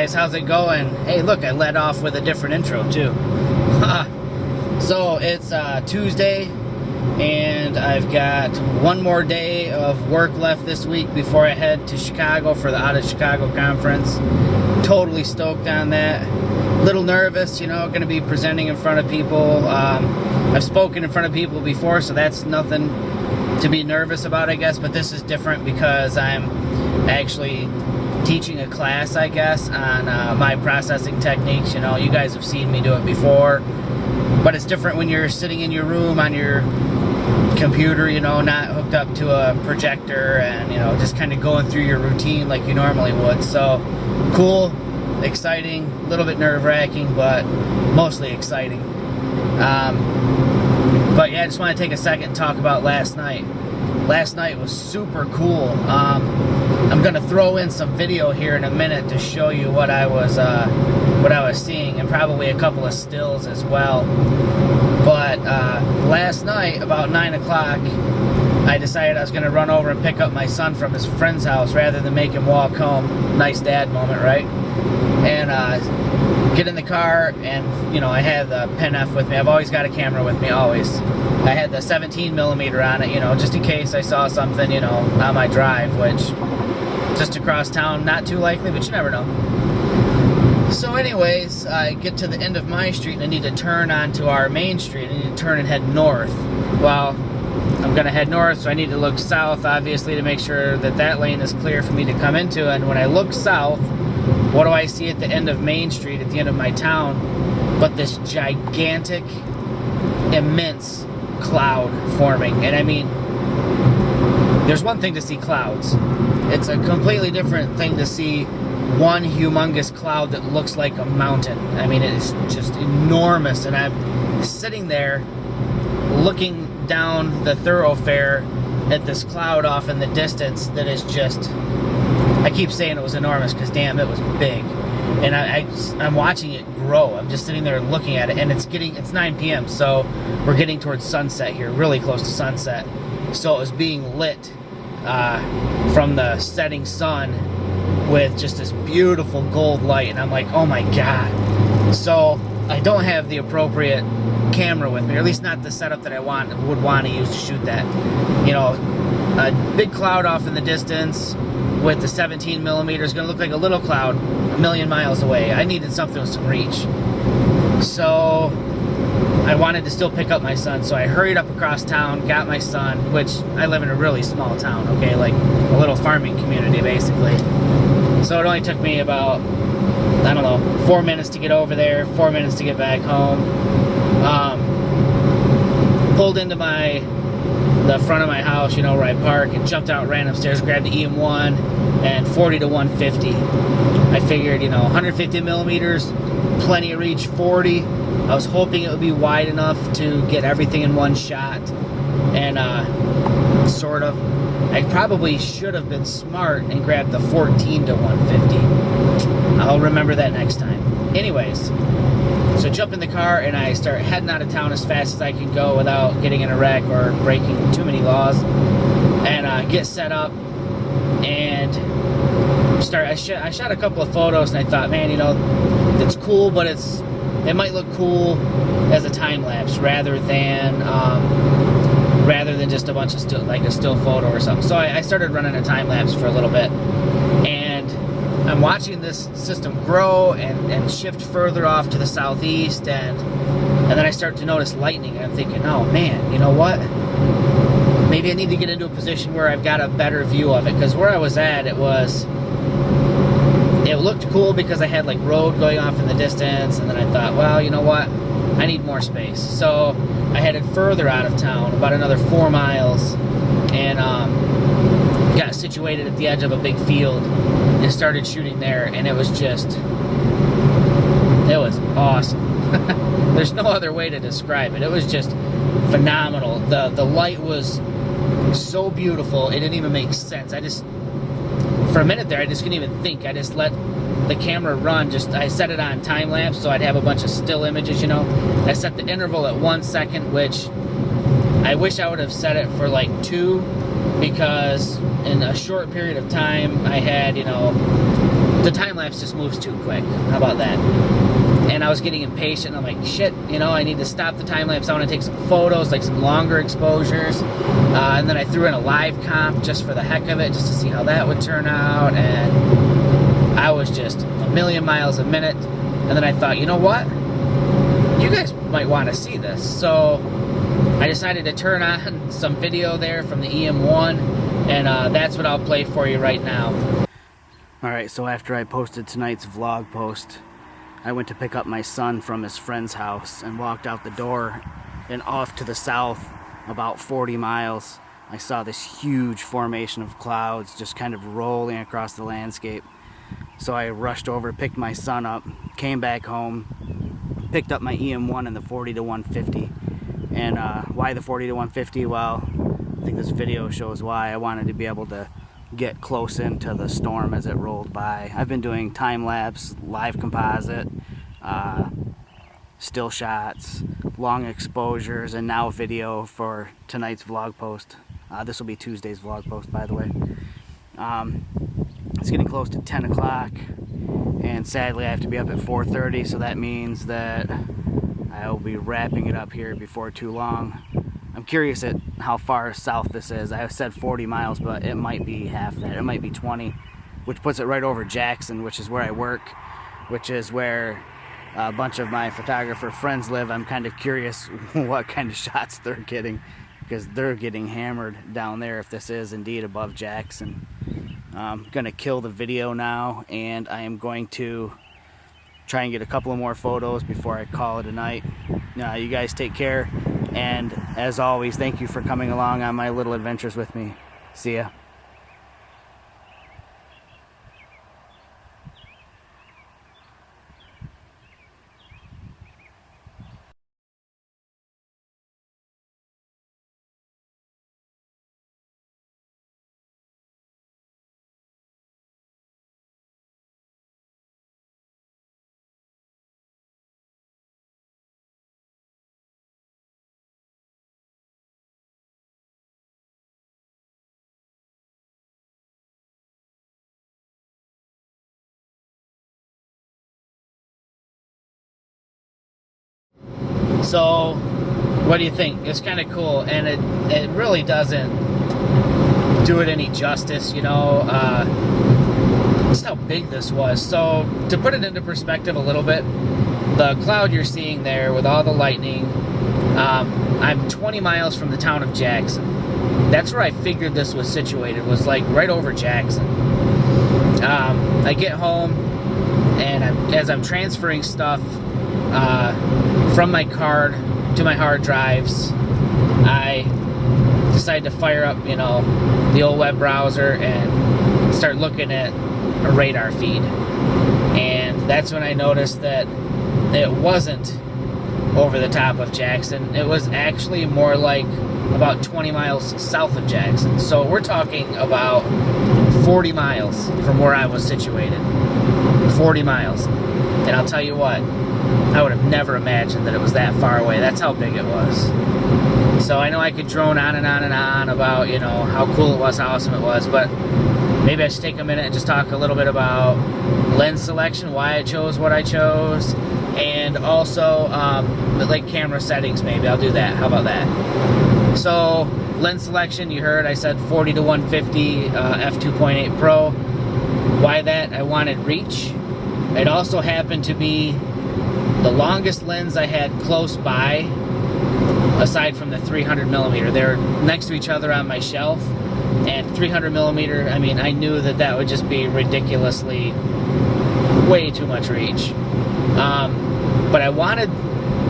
guys, how's it going? Hey, look, I led off with a different intro too. So it's Tuesday, and I've got one more day of work left this week before I head to Chicago for the Out of Chicago conference. Totally stoked on that. Little nervous, you know, going to be presenting in front of people. I've spoken in front of people before, so that's nothing to be nervous about, I guess, but this is different because I'm actually teaching a class, I guess, on my processing techniques. You know, you guys have seen me do it before, but it's different when you're sitting in your room on your computer, you know, not hooked up to a projector and, you know, just kind of going through your routine like you normally would. So cool, exciting, a little bit nerve-wracking, but mostly exciting. But yeah, I just want to take a second and talk about last night. Last night was super cool. I'm gonna throw in some video here in a minute to show you what I was seeing, and probably a couple of stills as well. But last night, about 9 o'clock, I decided I was gonna run over and pick up my son from his friend's house rather than make him walk home. Nice dad moment, right? And get in the car, and you know, I had the Pen F with me. I've always got a camera with me, always. I had the 17mm on it, you know, just in case I saw something, you know, on my drive, which just across town, not too likely, but you never know. So anyways, I get to the end of my street and I need to turn onto our main street. I need to turn and head north. Well, I'm gonna head north, so I need to look south, obviously, to make sure that that lane is clear for me to come into. And when I look south, what do I see at the end of Main Street, at the end of my town, but this gigantic, immense cloud forming? And I mean, there's one thing to see clouds. It's a completely different thing to see one humongous cloud that looks like a mountain. I mean, it is just enormous, and I'm sitting there looking down the thoroughfare at this cloud off in the distance that is just, I keep saying it was enormous because damn, it was big. And I'm watching it grow. I'm just sitting there looking at it, and it's 9 p.m. so we're getting towards sunset here, really close to sunset. So it was being lit from the setting sun with just this beautiful gold light, and I'm like, oh my god. So I don't have the appropriate camera with me, or at least not the setup that I would want to use to shoot that. You know, a big cloud off in the distance with the 17mm is going to look like a little cloud a million miles away. I needed something with some reach. So I wanted to still pick up my son, so I hurried up across town, got my son, which I live in a really small town, okay, like a little farming community basically. So it only took me about, I don't know, 4 minutes to get over there, 4 minutes to get back home. Pulled into the front of my house, you know, where I park, and jumped out, ran upstairs, grabbed the EM1 and 40 to 150. I figured, you know, 150mm, plenty of reach. 40, I was hoping it would be wide enough to get everything in one shot, and sort of. I probably should have been smart and grabbed the 14 to 150. I'll remember that next time. Anyways, so jump in the car and I start heading out of town as fast as I can go without getting in a wreck or breaking too many laws, and get set up and start. I shot a couple of photos, and I thought, man, you know, it's cool, but it might look cool as a time lapse rather than just a bunch of a still photo or something. So I started running a time lapse for a little bit, and I'm watching this system grow and shift further off to the southeast, and then I start to notice lightning, and I'm thinking, oh man, you know what? Maybe I need to get into a position where I've got a better view of it, because where I was at, it looked cool because I had like road going off in the distance, and then I thought, well, you know what? I need more space. So I headed further out of town, about another 4 miles, and got situated at the edge of a big field and started shooting there, and it was awesome. There's no other way to describe it. It was just phenomenal. The light was so beautiful, it didn't even make sense. For a minute there, I just couldn't even think. I just let the camera run. I set it on time lapse, so I'd have a bunch of still images, you know. I set the interval at 1 second, which I wish I would have set it for like 2, because in a short period of time I had, you know, the time lapse just moves too quick. How about that? And I was getting impatient. I'm like, shit, you know, I need to stop the time lapse. I want to take some photos, like some longer exposures. And then I threw in a live comp just for the heck of it, just to see how that would turn out. And I was just a million miles a minute. And then I thought, you know what? You guys might want to see this. So I decided to turn on some video there from the EM1. And that's what I'll play for you right now. Alright, so after I posted tonight's vlog post, I went to pick up my son from his friend's house and walked out the door, and off to the south about 40 miles I saw this huge formation of clouds just kind of rolling across the landscape. So I rushed over, picked my son up, came back home, picked up my EM1 and the 40 to 150. And why the 40 to 150? Well, I think this video shows why. I wanted to be able to get close into the storm as it rolled by. I've been doing time-lapse, live composite, still shots, long exposures, and now video for tonight's vlog post. This will be Tuesday's vlog post, by the way. It's getting close to 10 o'clock, and sadly I have to be up at 4:30, so that means that I will be wrapping it up here before too long. I'm curious at how far south this is. I said 40 miles, but it might be half that. It might be 20, which puts it right over Jackson, which is where I work, which is where a bunch of my photographer friends live. I'm kind of curious what kind of shots they're getting, because they're getting hammered down there if this is indeed above Jackson. I'm going to kill the video now, and I am going to try and get a couple of more photos before I call it a night. You guys take care. And as always, thank you for coming along on my little adventures with me. See ya. So, what do you think? It's kind of cool, and it really doesn't do it any justice, you know. Just how big this was. So, to put it into perspective a little bit, the cloud you're seeing there with all the lightning, I'm 20 miles from the town of Jackson. That's where I figured this was situated, was like right over Jackson. I get home, and as I'm transferring stuff from my card to my hard drives, I decided to fire up, you know, the old web browser and start looking at a radar feed. And that's when I noticed that it wasn't over the top of Jackson. It was actually more like about 20 miles south of Jackson. So we're talking about 40 miles from where I was situated. 40 miles. And I'll tell you what, I would have never imagined that it was that far away. That's how big it was. So I know I could drone on and on and on about, you know, how cool it was, how awesome it was, but maybe I should take a minute and just talk a little bit about lens selection, why I chose what I chose, and also like camera settings. Maybe I'll do that. How about that? So lens selection, you heard I said 40 to 150 f2.8 Pro. Why that? I wanted reach. It also happened to be the longest lens I had close by, aside from the 300 millimeter. They're next to each other on my shelf, and 300 millimeter, I mean, I knew that that would just be ridiculously way too much reach. But I wanted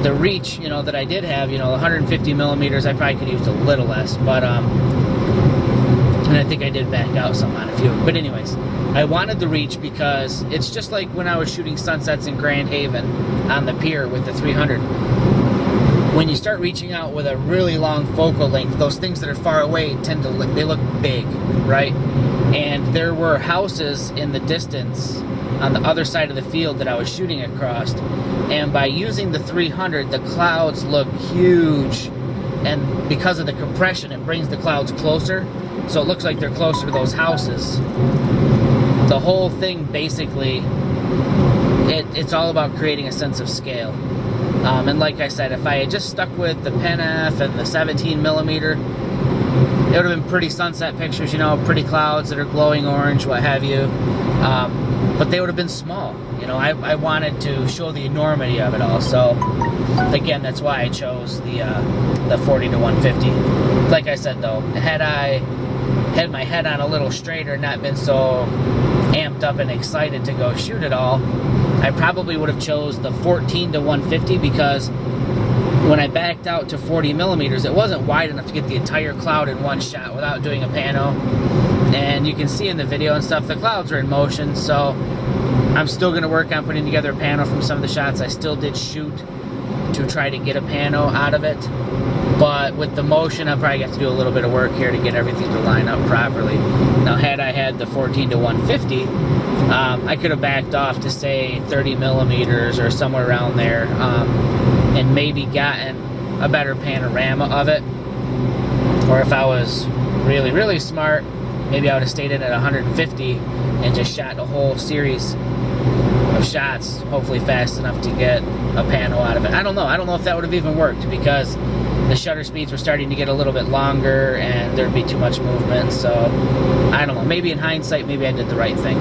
the reach, you know, that I did have, you know, 150 millimeters, I probably could use a little less, but, and I think I did back out some on a few. But anyways, I wanted the reach because it's just like when I was shooting sunsets in Grand Haven on the pier with the 300. When you start reaching out with a really long focal length, those things that are far away tend to look, they look big, right? And there were houses in the distance on the other side of the field that I was shooting across. And by using the 300, the clouds look huge. And because of the compression, it brings the clouds closer. So it looks like they're closer to those houses. the whole thing basically, it's all about creating a sense of scale. And like I said, if I had just stuck with the Pen F and the 17mm, it would have been pretty sunset pictures, you know, pretty clouds that are glowing orange, what have you. But they would have been small. You know, I wanted to show the enormity of it all. So again, that's why I chose the 40 to 150. Like I said though, had I had my head on a little straighter and not been so amped up and excited to go shoot it all, I probably would have chose the 14 to 150, because when I backed out to 40mm, it wasn't wide enough to get the entire cloud in one shot without doing a pano. And you can see in the video and stuff, the clouds are in motion, so I'm still going to work on putting together a pano from some of the shots. I still did shoot to try to get a pano out of it, but with the motion, I'll probably have to do a little bit of work here to get everything to line up properly. Now, had I had the 14 to 150, I could have backed off to say 30mm or somewhere around there, and maybe gotten a better panorama of it. Or if I was really, really smart, maybe I would have stayed in at 150 and just shot a whole series of shots, hopefully fast enough to get a pano out of it. I don't know. I don't know if that would have even worked, because the shutter speeds were starting to get a little bit longer and there'd be too much movement. So I don't know. Maybe in hindsight, maybe I did the right thing.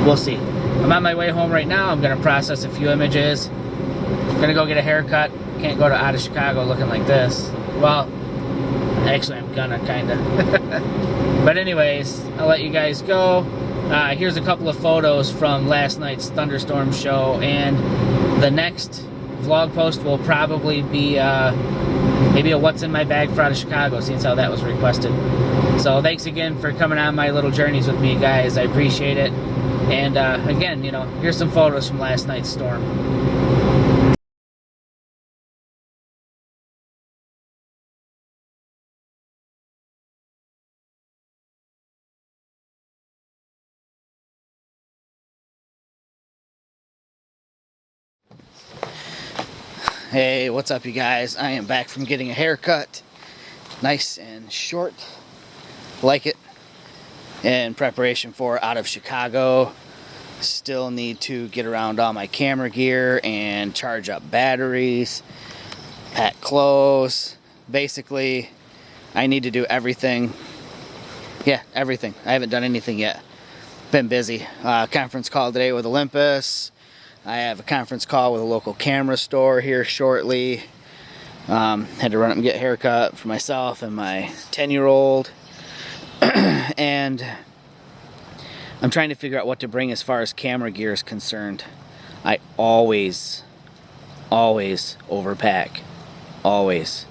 We'll see. I'm on my way home right now. I'm going to process a few images. I'm going to go get a haircut. Can't go out of Chicago looking like this. Well, actually, I'm gonna kinda. But anyways, I'll let you guys go. Here's a couple of photos from last night's thunderstorm show, and the next vlog post will probably be maybe a what's in my bag for out of Chicago, since how that was requested. So thanks again for coming on my little journeys with me, guys. I appreciate it. And again, you know, here's some photos from last night's storm. Hey, what's up, you guys? I am back from getting a haircut. Nice and short. Like it. In preparation for out of Chicago. Still need to get around all my camera gear and charge up batteries, pack clothes. Basically, I need to do everything. Yeah, everything. I haven't done anything yet. Been busy. Conference call today with Olympus. I have a conference call with a local camera store here shortly. Had to run up and get a haircut for myself and my 10-year-old. And I'm trying to figure out what to bring as far as camera gear is concerned. I always overpack. Always.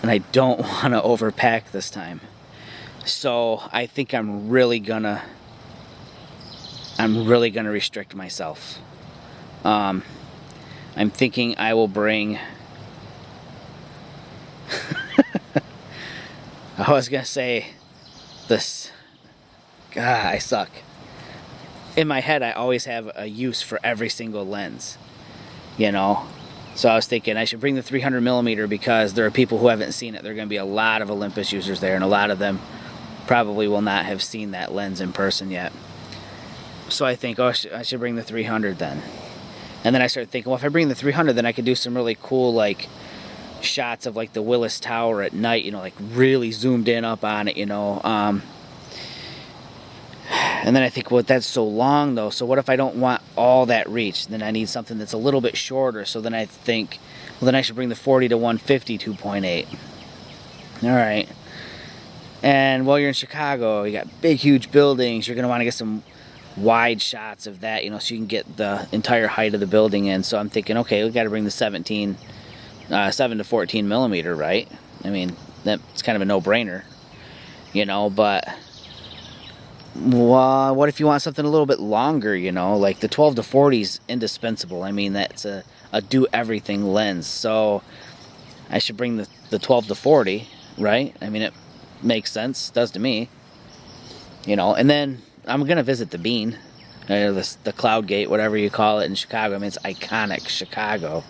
And I don't want to overpack this time. So I think I'm really gonna restrict myself. I'm thinking I will bring I was gonna say this. God, I suck. In my head, I always have a use for every single lens, you know. So I was thinking I should bring the 300mm, because there are people who haven't seen it. There are going to be a lot of Olympus users there, and a lot of them probably will not have seen that lens in person yet. So I think, oh, I should bring the 300 then. And then I started thinking, well, if I bring the 300, then I could do some really cool, like, shots of, like, the Willis Tower at night, you know, like, really zoomed in up on it, you know. And then I think, well, that's so long, though, so what if I don't want all that reach? Then I need something that's a little bit shorter. So then I think, well, then I should bring the 40 to 150 2.8. All right. And while you're in Chicago, you got big, huge buildings. You're going to want to get some wide shots of that, you know, so you can get the entire height of the building in. So I'm thinking, okay, we got to bring the 7 to 14mm, right? I mean, that's kind of a no-brainer, you know. But well, what if you want something a little bit longer, you know? Like the 12 to 40 is indispensable. I mean, that's a do-everything lens. So I should bring the 12 to 40, right? I mean, it makes sense, does to me, you know. And then I'm gonna visit the Bean, the Cloud Gate, whatever you call it in Chicago. I mean, it's iconic Chicago,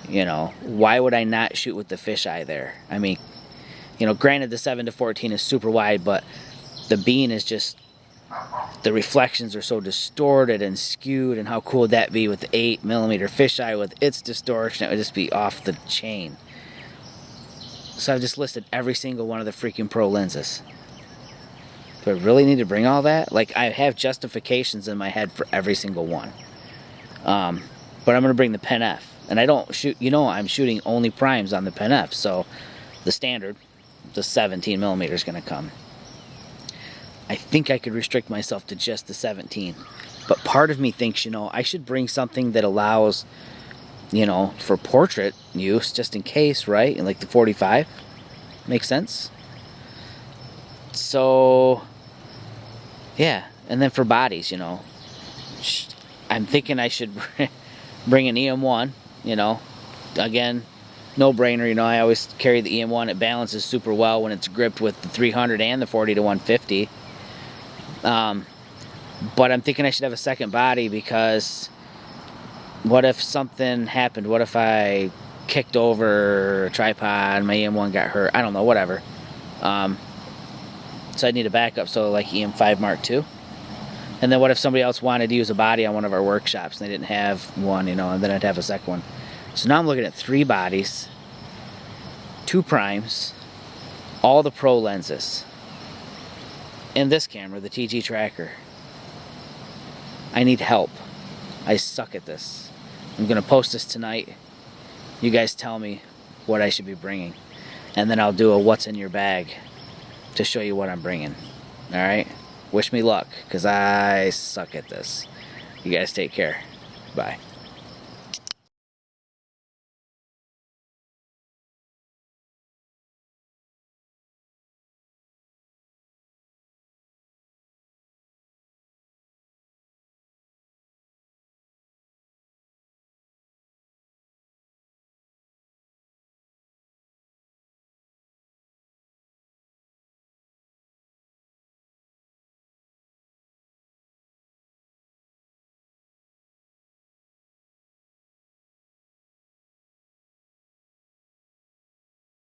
you know. Why would I not shoot with the fisheye there? I mean, you know, granted the 7 to 14 is super wide, but the Bean is just the reflections are so distorted and skewed, and how cool would that be with the 8mm fisheye with its distortion? It would just be off the chain. So I've just listed every single one of the freaking Pro lenses. Do I really need to bring all that? Like, I have justifications in my head for every single one. But I'm going to bring the Pen F. And I don't shoot, I'm shooting only primes on the Pen F. So the standard, the 17mm is going to come. I think I could restrict myself to just the 17. But part of me thinks, I should bring something that allows, for portrait use, just in case, right? And like the 45. Makes sense? So, yeah. And then for bodies, I'm thinking I should bring an EM1, Again, no brainer, I always carry the EM1. It balances super well when it's gripped with the 300 and the 40 to 150. But I'm thinking I should have a second body, because what if something happened? What if I kicked over a tripod, my EM1 got hurt? I don't know, whatever. So I need a backup, so like EM5 Mark II. And then what if somebody else wanted to use a body on one of our workshops and they didn't have one, and then I'd have a second one. So now I'm looking at 3 bodies, 2 primes, all the Pro lenses, and this camera, the TG Tracker. I need help. I suck at this. I'm going to post this tonight. You guys tell me what I should be bringing. And then I'll do a what's in your bag to show you what I'm bringing. Alright? Wish me luck, because I suck at this. You guys take care. Bye.